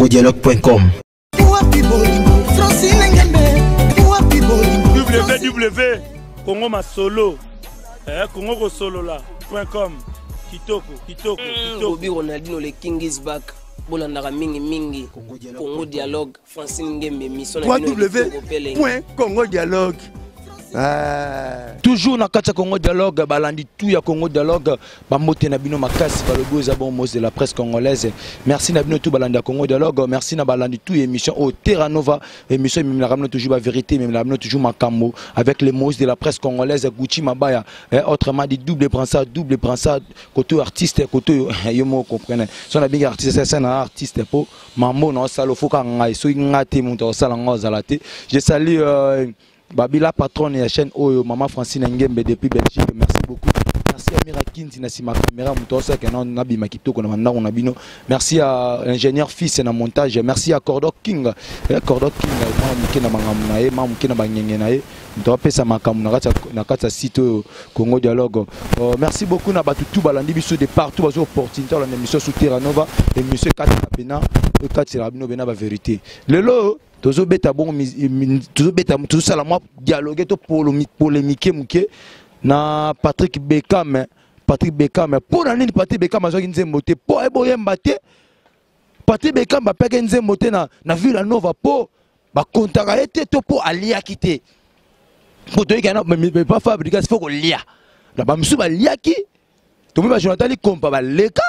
congodialogue.com. www.congomasolo congosolola.com. Kitoko. Bobby Ronaldinho, le King is back. Bolandara mingi Congo Dialogue Francine Ngembe mission www.congodialogue. Toujours na kati ya Congo Dialogue, balandi tout ya Congo Dialogue, bamote na bino makasi balogo za bon mot de la presse congolaise. Merci na bino tout balandi ya Congo Dialogue, merci na balandi tout émission au Terra Nova, émission même la ramène toujours la vérité, même la ramène toujours makambo avec les mots de la presse congolaise Gucci Mabaya, autrement dit double prend ça côté artiste côté yomo comprenez. Son na big artiste c'est un artiste pour mambo na salo foka ngai so ngate monto sala ngoza la te. Je salue Babila patronne de la chaîne Oyo, Maman Francine Ngembe depuis Belgique, merci beaucoup. Merci à Mira Kinti, merci à ma caméra, merci à l'ingénieur Fils na montage, merci à Cordoc King, site Congo Dialogue. Merci beaucoup na tout balandi biso de partout bazo opportunité dans l'émission sous Terra Nova, l'émission 4 Bena, 4 Rabino Bena ba vérité. Lelo tozo beta bon tout ça la moi dialoguer to polémique muke na Patrick Beckham pour nani Patrick Beckham azoki nzembo te po eboyemba te Patrick Beckham ba peke nzembo te na Villa Nova po ba kontaka ete to po alia kite po to yekana mais pas fabriquer il faut ko lia la ba msu ba lia ki to me ba Jonathan li kompa ba leka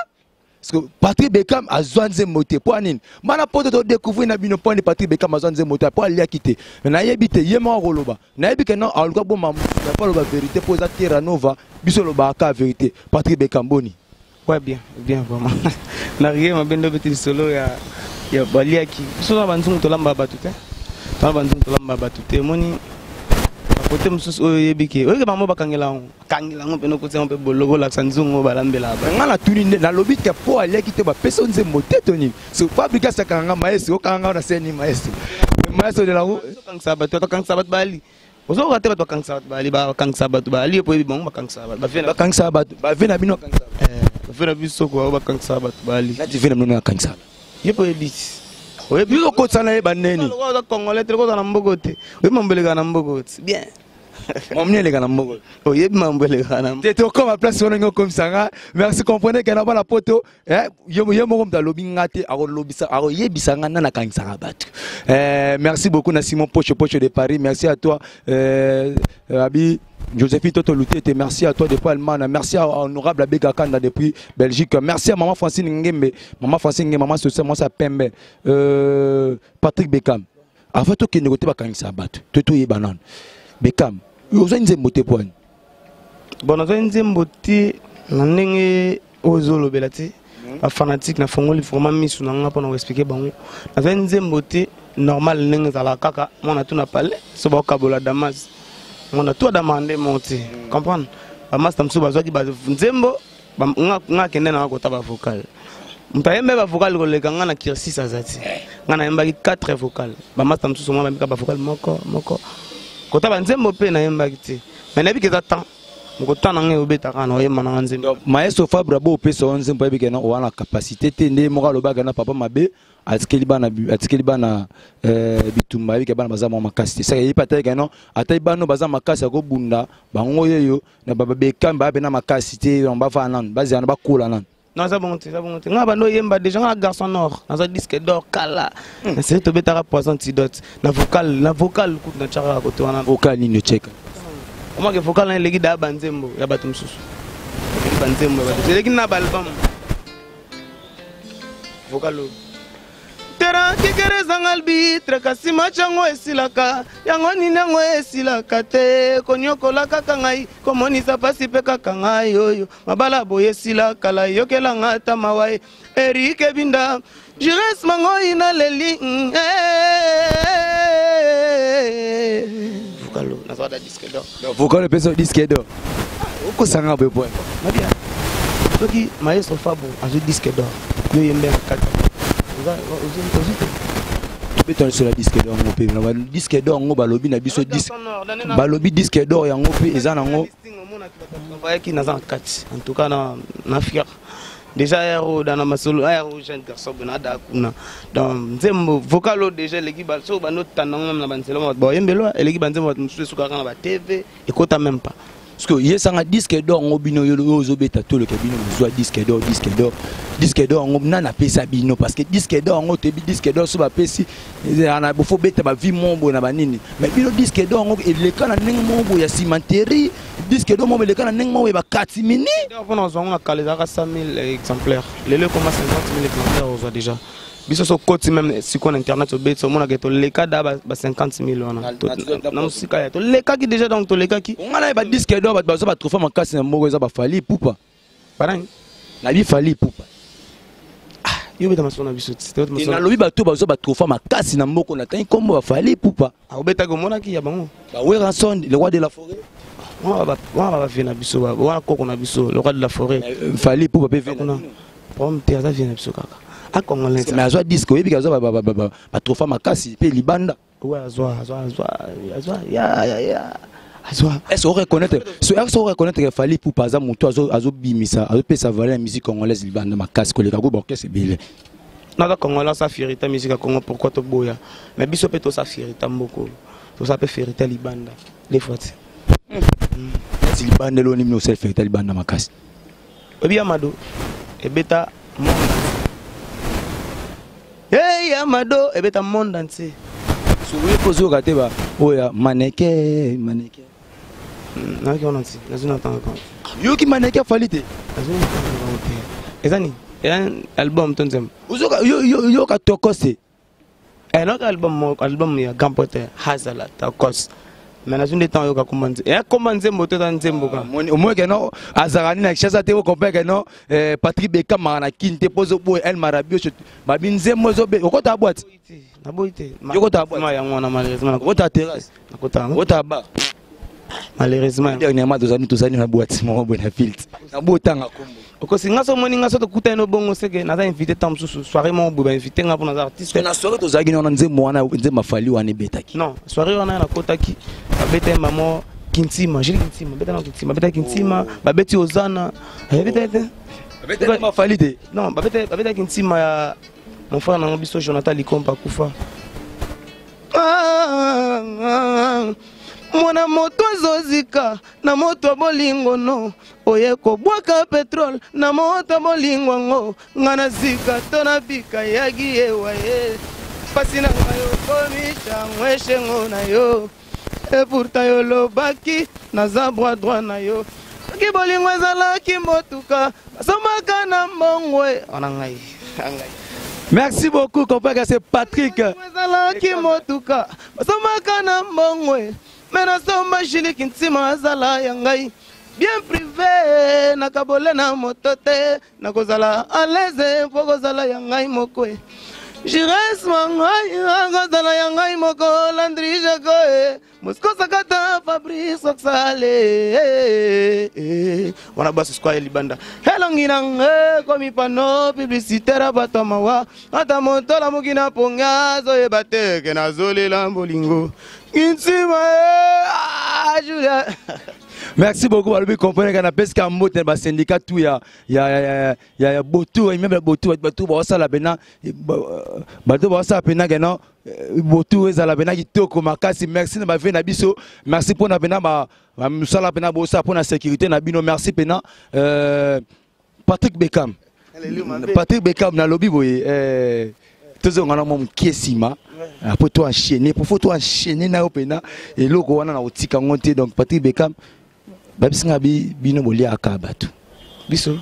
parce que Patrick Beckham a besoin de monter pour anine mana poto to découvrir na bino point de Patrick Beckham a besoin de monter pour aller quitter mais na yebite yema roloba na yebike non aluka bon mamu na pas la vérité pour za Terra Nova biso lo ba ka vérité Patrick Beckham boni ouais bien vraiment na rien ma bendo petit solo ya baliaki so na bantu to lamba batute to bantu to lamba batute moni côté mususu oyebike oyeke bango bakangela ngo peno côté on peut bologo la sanzungo balambela ba ngala tuni na lobby ke po aleki te ba personne nzembo te toni so fabriquer ça kanga maestro okanga na seni maestro de la roue kang sabat bali ozo ka te ba kang sabat bali ba kang sabat bali po bon ba kang sabat ba kang sabat ba vena bino kang sabat ba vena biso ko ba kang sabat bali na ti vena bino kang sabat yepo elite oui, bien au ça na baneni. Congolais, tu es en Mbogote. Oui, mon belga en Mbogote. Bien. Mon mien les gars en Mbogote. Oui, mon belga en Mbogote. Tu es comme à place sur le comme ça. Merci comprenez qu'il y a pas la poto. Yo mo comme da lobby ngate aro lobby ça aro yebisanga na kan sarabat. Merci beaucoup na Simon Poche de Paris. Merci à toi Abi Joséphine Toto Louté, merci à toi depuis Allemagne, merci à honorable Abega Kanda depuis Belgique, merci à maman Francine Ngembe, maman Sosa, moi ça Pembe, Patrick Beckham. Avant tout qu'il ne gote pas quand il s'abat, tout est banane. Beckham, vous avez une zémoté pour un. Bon, on a une zémoté, l'année aux olo belati, la fanatique n'a fongoli vraiment mis sur l'angle pour nous expliquer bon. On a une zémoté normale, n'engue à la caca, on a tout n'a pas l'air, c'est bon kabola Damas. On a tout demandé monter, comprendre? Master Msou bazwaki ba nzembo, nga kende na ko taba vocal. Mpayembe ba vocal ko leka nga na kirsi azati. Nga na yembaki 4 vocal. Ba Master Msou mwa ba vocal moko. Ko taba nzembo pe na yembaki te. Mais na biki za temps. Mko tana nge obeta kana oyema na nzembo. Maestro Fabre bo pe so nzembo yebike na wana capacité te nde moka lobaga na papa mabe. Atikeli bana bitumba yebike bana baza mwa makasi ça yebi pata keno atai bano baza makasi ko bunda bango yeyo na baba Beckham ba bena makasi te on ba fa nan bazi na ba kula nan non ça bon nga bando yemba déjà nga garçon nord na za disque d'or kala c'est to betara poison antidote na vocal coup na chara ko to wana vocal ni check o ma ke vocal na legi da banzembo ya batum susu banzembo ba legi na album vocal Tera kikere zangalbi trekasi machango esilaka yango ninango esilaka te konyokola kaka ngai komonisa pasi pe kaka ngai oyo mabala boye esilaka la yokelanga tamawai Eric Binda Jires mango ina leli Vocalo na soda disque d'or Vocalo peso disque d'or oko sanga be boy mabia toki maestro Fabo azu disque d'or yo yembe kaka beton sur la disque d'or ngopé na disque d'or ngo balobi na biso disque balobi disque d'or ya ngopé eza nango qui na 4 en tout cas na fier déjà héros dans ma solo héros jeune garçon benada kuna donc nzembo vocalo déjà l'équipe so ba notre tanang même na banselo ba yembelo l'équipe nzembo musu suka kana ba TV ekota même pas parce que yesanga disque d'or ngobino yo zobeta to le cabino zo disque d'or ngobna na pesa bino parce que disque d'or ngotebi disque d'or so ba pesi ana bofo beta ba vie mombo na banini mais bino disque d'or ngob eleka na ndenge mombo ya cimenterie disque d'or mombo eleka na ndenge mombo ba 4 minutes on a zonga kalezaka 100 000 exemplaires les le comme 50 000 exemplaires on voit déjà biso so côté même si on internet au bet so mona que to leka da ba 50 000 on a na musika ya to leka ki déjà donc to leka ki on a ba disque d'or ba zo ba trophée makasi na moko za ba fali pupa parang na bi fali pupa yo beta masona biso c'était masona na lobi ba to ba zo ba trophée makasi na moko na tan kombo ba fali pupa a obeta ko mona ki ya bango ba Weranson le roi de la forêt on va venir biso ba on ko na biso le roi de la forêt fali pupa pe venir pom te za venir biso kaka. Mais azwa disque oyebi ka azwa ba trofa makasi pe libanda ouais azwa est-ce qu'on reconnaître que fallait pour pas moto azo bimisa azo pesa valeur la musique congolaise libanda makasi ko le ka go orchestre belé na congolais ça fierté musique congo pourquoi to boya mais biso pe to ça fierté mboko to ça pe fierté libanda les fois si libanda lo ni no self fierté libanda makasi obi amado e beta hey Amado ebeta monde entier so we pozo ka te ba oya maneke na ki on anti na zona tan ko yo ki maneke falite ezani album tonzem uzoka yo ka tokose no album ya gampote hazala tokos mais na zone temps yo ka commencer et commencer moto dans nzembo ka au moins que non azarani na chasa te ko compare que non Patrick Beckham na kinte pozo bo El Marabio ba binzembo zo be ko ta boîte na boîte yo ko ta boîte ma ya ngona malheureusement ko ta terrasse ko ta ba malheureusement dernièrement tozani na boîte mo bo na filtre na botanga kombo oko singa so moni nga so to kuta no bongo seke na za invité tam susu soirée mo bo ba invité nga pour na artiste na soirée to zagi na nzembo wana nzemba fali wana betaki non soirée wana na kotaki abete maman kintima jili kintima beta na kintima beta kintima babeti ozana beta ma fali te non babeta kintima ya mon frère na biso Jonathan Likompa kufa mwana moto azozika na moto bolingo no oye ko bwaka petrol na moto bolingo ngo ngana zika to na bika yagi ewa ye pasi na yo komisha mweshe ngo na yo e pourtant yo lobaki na za droit na yo ki bolingo ezala ki motuka somaka na mbongwe ona ngai. Merci beaucoup compagnie, c'est Patrick ezala ki motuka somaka na mbongwe mena somba jili kintima azala yangai bien privé nakabole na motote nakozala à l'aise fokozala yangai mokwe jires mangai ngazala yangai moko landri jagoe musko sakata Fabrice Oxale wana basi square libanda helongina komi pano publicitaire batamawa ata motola mukina ponga zo ebateke na zolela mbolingo kintima Julia. Merci beaucoup balobi comprendre que na peska mbote ba syndicat tout ya botu et même botu ba sala bena bato ba sala pena que non botu ezala bena kitoko makasi merci na ba ve na biso merci pour na bena ba musala pena bo sa pour na sécurité na bino merci pena Patrick Beckham na lobby boye toujours on a mon kiesima après toi enchaîner pour toi enchaîner na opena et loko wana na otika ngonte donc Patrick Beckham babisinga bino bolia akabatu biso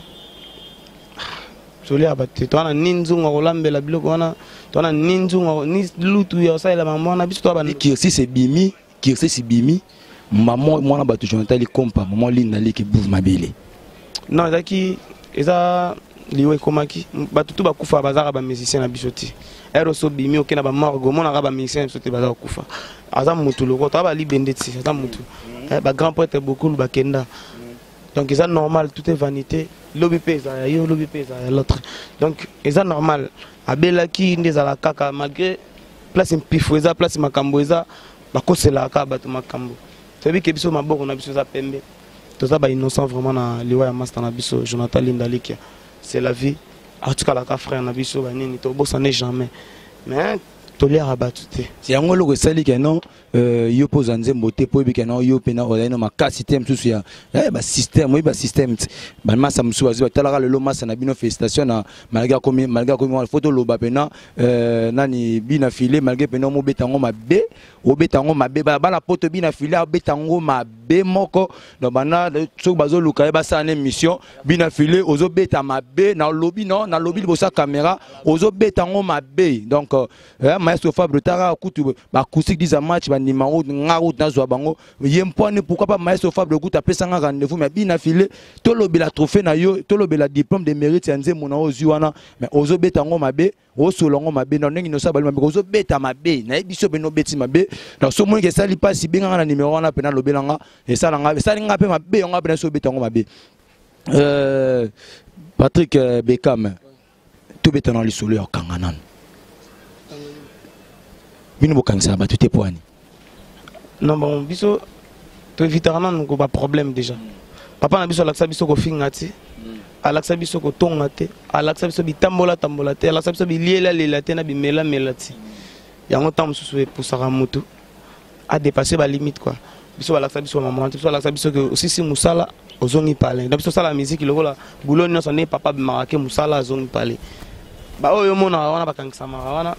jolia abate to na ninzunga kolambela biloko wana to na ninzunga ni lutu ya osala maman na biso to ba kirsi c'est bimi maman mwana batu Jonathan Likompa maman linda liki bouve mabele non zaki eza liwe komaki batu tu bakufa bazaka ba musicien na biso ti eroso bimi okena ba morgo mona ka ba musicien biso ti bazaka kufa aza mutu loko to ba libende ti aza mutu ba grand poète beaucoup ba kenda donc c'est normal tout est vanité lobby pesa yo lobby pesa l'autre donc c'est normal abelaki ndezala kaka malgré place impifo eza place makambo eza bakosela ka bato makambo tobi ke biso maboko na biso za pembe to za ba innocent vraiment na liwa ya master na biso Jonathan Linda Likia c'est la vie. En tout cas, la frère, on a vu ça, on n'est jamais. Mais tout l'air à battre. C'est un gros que ça dit que non, yo pose un zéro beauté pour que non yo pena on a une marque système tout ça. Bah système, oui bah système. Bah moi ça me souvient. T'as la le loma ça n'a bien félicitations na malgré comme photo loba pena nani bina filé malgré pena mo betango ma b, o betango ma b bah la poto bina filé o betango ma b moko donc bana so bazo luka ba ça une mission bina filé ozo beta ma b na lobby non na lobby bo sa caméra ozo betango ma b donc maestro Fabre Tara kutu ba acoustique disa match ba numéro ngaro na zo bango yempone pourquoi pas maestro Fabre kutu apesa nga rendez-vous mais bina filé to lobela trophée na yo to lobela diplôme de mérite yanze mona ozuana mais ozo betango mabe o solongo mabe na ngi no sa balima ozo beta mabe na biso beno beti mabe donc so mo ke sali pas si benga na numéro wana pena lobelanga et ça nga pe mabe nga pena so betango mabe Patrick Beckham to betana lisolo ya kanganan bino bokangisa ba tuté poani non bon biso to éviterana ko ba problème déjà papa na biso laksa biso ko fingati alaksa biso ko tongate alaksa biso bitambola tambola te alaksa biso biliela lela te na bimela melati yango tam susu pour sara mutu a dépasser ba limite quoi biso alaksa biso maman biso alaksa biso que aussi si musala ozongi parler donc biso sala musique lokola boulot nyonso ne papa marake musala ozongi parler ba oyo mona wana bakangisa mara wana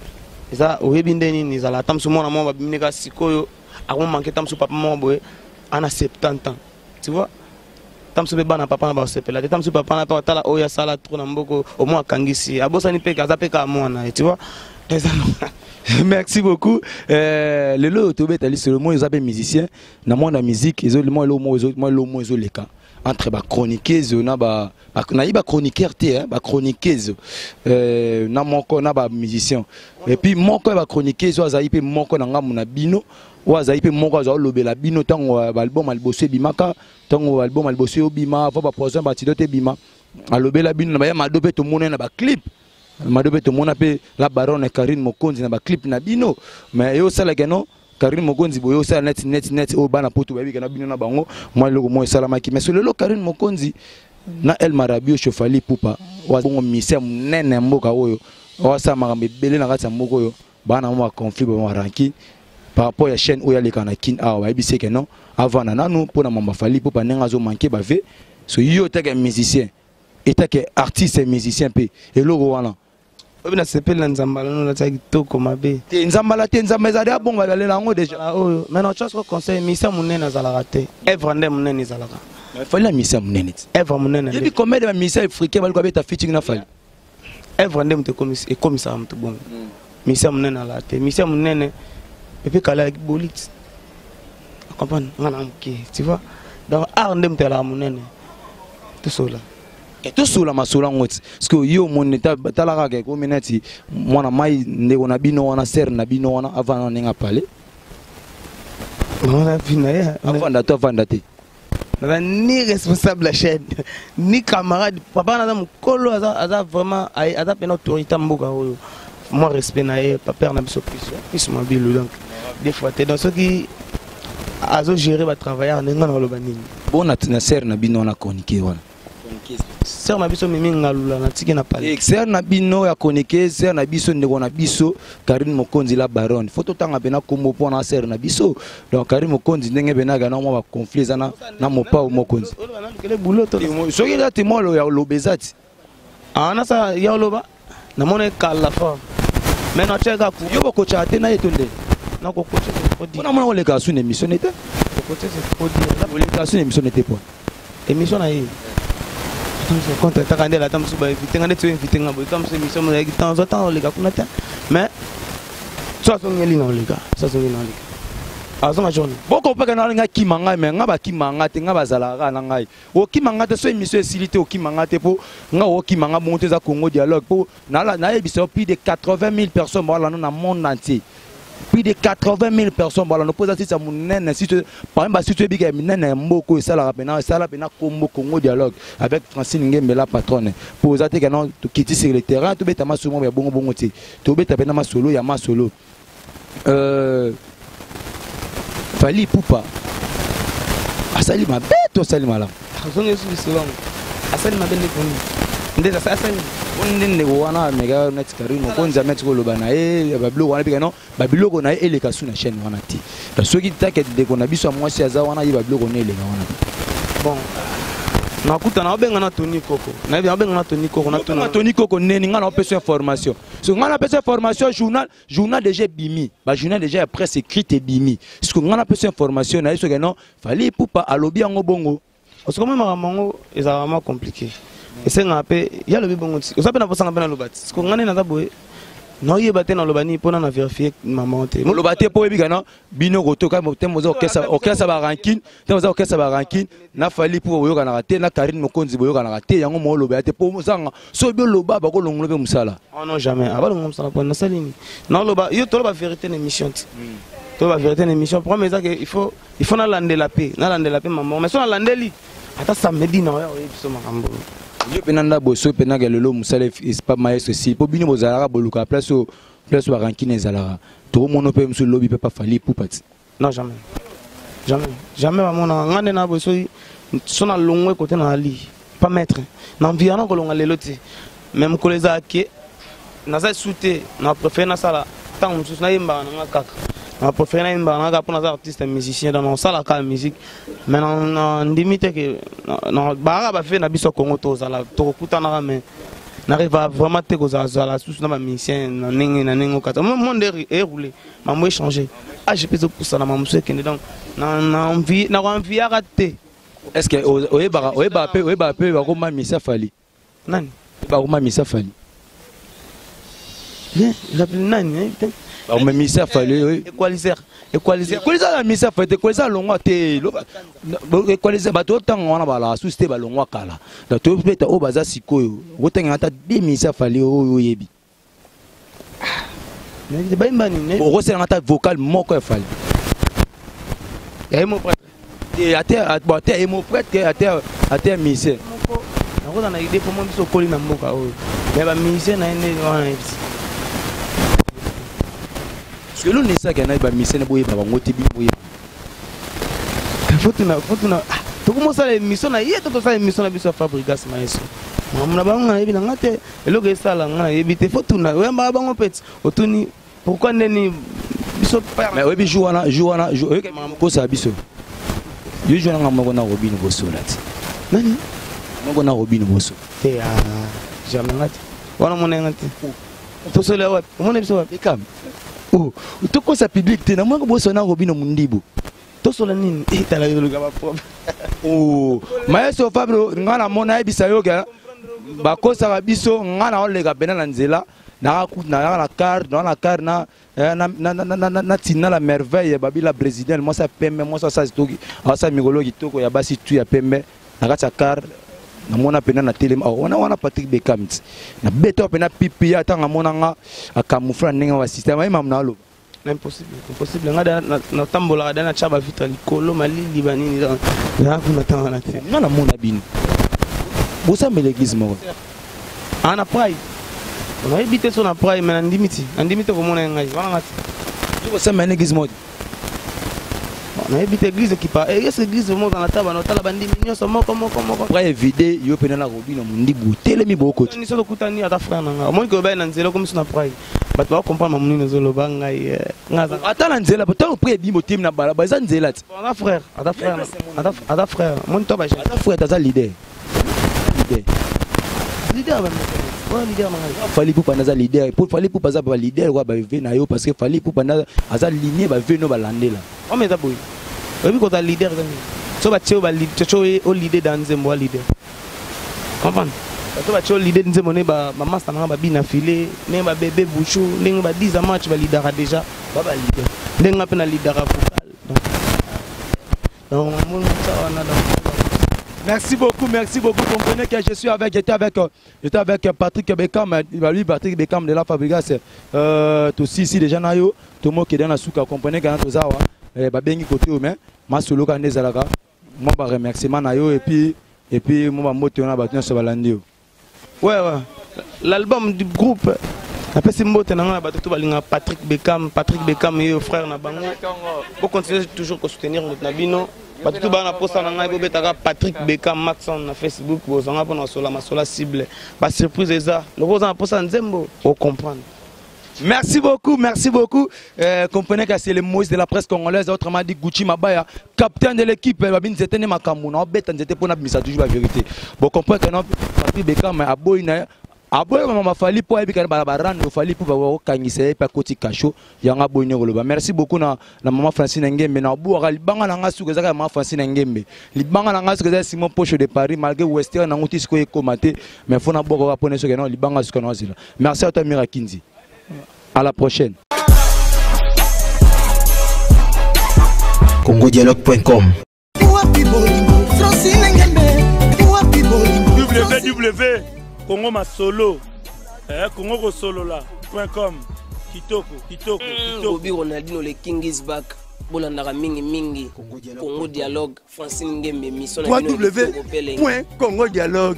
eza oyebi ndeni nizala tamsu mona mwa babimeka sikoyo ako manquer tamsu papa mwa boye ana 70 ans tu vois tamsu beba na papa na ba sepela tamsu papa na tala oya sala trop na mboko au moins kangisi abosani pe kaza pe ka mwana tu vois merci beaucoup le lo tobeta li seulement ils appellent musicien na monde la musique ils ont le mot les cas entre ba chroniqueuse na ba chroniqueur te ba chroniqueuse na moko na ba musicien et puis moko ba chroniqueuse ozayi pe moko na ngamu na bino ozayi pe moko azo lobela bino tango album albosé bimaka tango album albosé obima va ba projet ba tidote bima alobela bino na ba madope to mona na ba clip madope to mona pe la baronne Karine Mokonzi na ba clip na bino mais yo sala geno Karine Mokonzi boyo sa net o bana poto babi kana bino na bango moi loko moi salamaki mais le Karine Mokonzi na El Marabio Chofali Pupa wa bongo mise munene mboka oyo wa sa makambe bele na kati mboka oyo bana mo conflit ba ranki par rapport à chaîne oyo aleka na kin awa babi seke non avant na nanu pona mamba Fali Pupa nenga zo manquer ba ve so yo ta musicien et ta que artiste et musicien pe et logo wana obina sepela nzambala no la kitoko mabe te nzambala te nzambeza dia bonga la lango déjà oyo mais non chose conseil misa munene za la raté evre ndem munene za la ka mais fallait misa munene evre munene et puis combien de misa africain balko beta featuring na Fali evre ndem te commis et commissaire mtu bon misa munene la te misa munene et puis kala bolit comprendre ngana mki tu vois donc art ndem te la munene tout cela et tout sur la masola ngoti parce que yo mon état talaka ke ko minati mwana mai ndeko na bino wana ser na bino wana avant na nga parler on a fini avant d'até ni responsable la chaîne ni camarade papa na mukolo aza vraiment aza pena autorité mboka oyo moi respect na ye papa na biso plus mobile donc des fois t'es dans ce qui azo gérer ba travailler nga na loba nini bon na ser na bino na chroniquer wana ser na biso mimi ngalula na tiki na pale ser na bino ya chroniquer ser na biso ndeko na biso Karine Mokonzi la baronne photo tanga bena kombo pona ser na biso donc Karine Mokonzi ndenge bena ga na mo ba conflit na mopa o Mokonzi soki la temo lo ya lobezati ana sa ya loba na mona kala fa mais na cheka ku yo boko chate na yetonde na ko ko on a mona le gars sur une émission n'était ko c'est trop dire le gars sur une émission n'était pas émission na yi contre ta candidate la tam suba invité ngane tu invité ngabo tam se mission na temps autant les gars kuna ta mais ça sont ngeli na les gars ça sont ngeli na les gars azonga journée boko pa kana nga kimanga me nga ba kimanga te nga bazala na ngai o kimanga te so émission silité o kimanga te po nga o kimanga monter za Congo dialogue po na émission plus de 80 000 personnes dans le monde entier. Plus de 80 000 personnes. Voilà, nous posons ça mon si par exemple si tu es big nene mboko ça la pena Congo dialogue avec Francine Ngembe la patronne. Pour ça que non quitter sur le terrain, tout beta ma solo ya bongo bongo ti. Tout beta pena ma solo ya ma solo. Fali Pupa. Asali ma bête, asali mala. Azonga solo. Asali ma belle ndeza sasa onde wana mega net karino konza met ko lobana babilo wana bika non babilo ko na eleka su na chaîne wana ti da soki take de ko na biso mwasi aza wana yi babilo ko na eleka wana bon nakuta na obenga na Tony Koko na obenga na Tony Koko na Tony Koko neni nga na opesa information so nga na opesa information journal déjà bimi ba journal déjà presse écrite et bimi parce que nga na opesa information na eso que non fallait poupa alobi yango bongo parce que même mamango est vraiment compliqué et c'est un peu il y a le bongo aussi ça peut na posanga bena lobati parce que ngane na taboye non yeba te na lobani pona na vérifier maman te lobati po yebi kana bino goto ka motem ozo okesa ba ranking te ozo okesa ba ranking na fali po boyoka na te na Karine Mokonzi boyoka na te yango mo lobati po mozanga so bio loba ba ko longolo be musala oh non jamais aba longolo musala po na salini non loba yo to loba vérité na émission to loba vérité na émission pour mais ça que il faut na lande la paix maman mais so na landeli ata samedi na yo biso makambo yo penanda boso penanga lelo musala pas maestro si po bino bozalaka boluka place wa ranking ezalaka to mono pe musu lobi pe pas fali pour pati non jamais maman na ngane na boso so na longwe côté na ali pas maître na environ ko longa lelo ti même ko les ake na za souté na préfère na sala tant musu na yimba na kaka na préfère na yimba na pour na artiste musicien dans sala ka musique mais na limite que na ba fait na biso Congo to zala to kutana mais n'arrive vraiment te ko zala sous na musicien na ningi kata monde est roulé maman changer ah j'ai besoin pour ça na maman que donc na envie à rater est-ce que oyeba pe ba ko mamisa fali nani ba ko mamisa fali bien l'appelle nani ba ko mamisa fali équaliser la misa fali équaliser longwa te équaliser ba to tanga wana ba la sous te ba longwa kala da to peta o baza sikoyo otanga ata de misa fali o yebi ne ba imbani ne o rosela ata vocal moko ya fali et mo prêtre et até emo prêtre até mise na ko na idée pour moi biso koli na mboka o mais ba mise na ene wana parce que l'on est ça qui a ba mise na boye ba ngoti bi boye faut na to ko mo sala émission na yeto to sala émission na biso Fabrigas Maestro mona bango na yebi na ngate eloko esala ngana yebi te faut na wemba bango peti otuni pourquoi neni biso pa mais webi jouana ko sa biso yo jouana ngamo na Robin Bosso lati nani ngamo na Robin Bosso te jamais ngate wana mona ngate to sala wa mona biso wa Bekam oh to ko sa public te na ngamo Bosso na Robin Mundibo to sala nini etala yo luka ba pop oh Maestro Fabio ngana mona ebisa yo ga bakosa biso ngana olega bena na nzela na car na tina la merveille babila président moi ça pembe moi ça stoki ça migologi toko ya basi tu ya pembe na kata car na mona pena na télé wana Patrick Bekam na beto pena pipi ya tanga mona nga akamufra ninga wa système ay mamna lo impossible ngada na tambola dana chaba vita likolo malili banini na kuna tanga na te ngana mona bini bosa me l'église mo ana pai on a évité son après mais andimiti ko mona ngai wana ngati tu bosa me l'église mo on a évité l'église qui pas est-ce l'église mo dans la table na tala bandimi nyoso moko après vidé yo pena na Robin Mundibu telemi boko ni so kutani ata frère nanga mo ko ba na nzelo comme sona après bato ba comprendre mamuni na zolo bangai ngaza ata na nzela bato après bimo tim na bala ba za nzela ti ata frère mon to ba ata frère ta za leader fallait pour pas naza leader pour fallait pour pas za ba leader wa ba na yo parce que fallait pour pas naza aza ligne ba veno ba landela o mais ça boy obi ko ta leader quand so ba cheo ba leader o leader dans nzembo wa leader comprendre so ba cheo leader nzembo ne ba master na ba bina filé ne ba bébé bouchou ne ba 10 match ba leader déjà ba leader ndenga pe na leader vocal donc mon ça on a Merci beaucoup. Comprenez que j'étais avec Patrick Bekam, lui Patrick Bekam de la Fabrigas. Aussi ici déjà nayo, tout le monde qui est dans la souka. Comprenez que nous avons babengi côté humain, ma solo quand des alaga. Moi ba remerciement nayo et puis moi ba moto na ba sur balandio. Ouais. L'album du groupe. Après c'est mbote na ba tout balinga Patrick Bekam et frère na bango. Pour continuer toujours à soutenir notre nabino. Tout bana posta na ngai bobetaka Patrick Beckham Maxon na Facebook bozanga pona sola masola cible. Ba surprise eza. Loko za posta nzembo o comprendre. Merci beaucoup, merci beaucoup. Comprenez que c'est le Moïse de la presse congolaise, autrement dit Gucci Mabaya, capitaine de l'équipe. Babin c'était ne makamuna, obet c'était pour na bimisa toujours la vérité. Bon comprenez que non Patrick Beckham a boyna aboy mama fali po ebika barabarando fali po ba kangisa pa koti kasho yanga boyne koloba. Merci beaucoup na maman Francine Ngembe na boa libanga na ngasu kezaka maman Francine Ngembe. Libanga na ngasu kezaka Simon Pocho de Paris malgré Western na nguti siko ekomate mais fona boko ka pone so que non libanga siko na zila. Merci à toi Mirakinzi. À la prochaine. CongoDialogue.com www Congo Masolo Congo Solo là.com kitoko Bobby Ronaldinho le King is back bolandaka mingi Congo Dialogue Francine Ngembe mission www.CongoDialogue